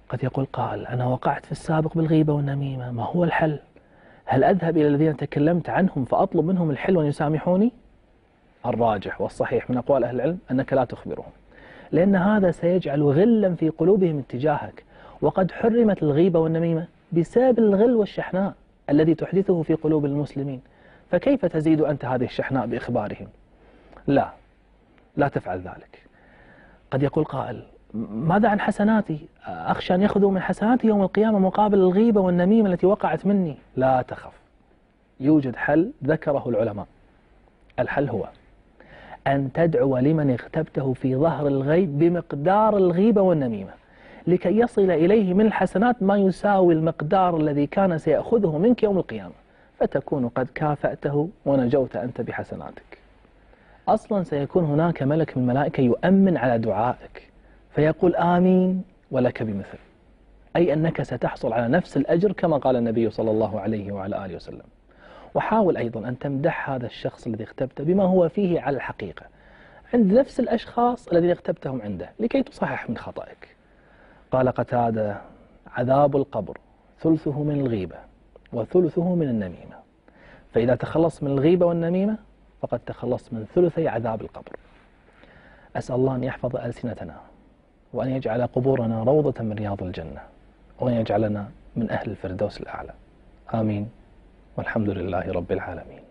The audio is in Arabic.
قد يقول قائل: أنا وقعت في السابق بالغيبة والنميمة، ما هو الحل؟ هل أذهب إلى الذين تكلمت عنهم فأطلب منهم الحل وأن يسامحوني؟ الراجح والصحيح من أقوال أهل العلم أنك لا تخبرهم، لأن هذا سيجعل غلا في قلوبهم اتجاهك، وقد حرمت الغيبة والنميمة بسبب الغل والشحناء الذي تحدثه في قلوب المسلمين، فكيف تزيد أنت هذه الشحناء بإخبارهم؟ لا، لا تفعل ذلك. قد يقول قائل: ماذا عن حسناتي؟ أخشى أن يأخذوا من حسناتي يوم القيامة مقابل الغيبة والنميمة التي وقعت مني. لا تخف، يوجد حل ذكره العلماء. الحل هو أن تدعو لمن اغتبته في ظهر الغيب بمقدار الغيبة والنميمة، لكي يصل إليه من الحسنات ما يساوي المقدار الذي كان سيأخذه منك يوم القيامة، فتكون قد كافأته ونجوت أنت بحسناتك. أصلا سيكون هناك ملك من الملائكة يؤمن على دعائك فيقول آمين ولك بمثل، أي أنك ستحصل على نفس الأجر كما قال النبي صلى الله عليه وعلى آله وسلم. وحاول أيضا أن تمدح هذا الشخص الذي اغتبته بما هو فيه على الحقيقة عند نفس الأشخاص الذين اغتبتهم عنده، لكي تصحح من خطأك. قال قتادة: عذاب القبر ثلثه من الغيبة وثلثه من النميمة، فإذا تخلصت من الغيبة والنميمة فقد تخلصت من ثلثي عذاب القبر. أسأل الله أن يحفظ ألسنتنا، وأن يجعل قبورنا روضة من رياض الجنة، وأن يجعلنا من أهل الفردوس الأعلى. آمين، والحمد لله رب العالمين.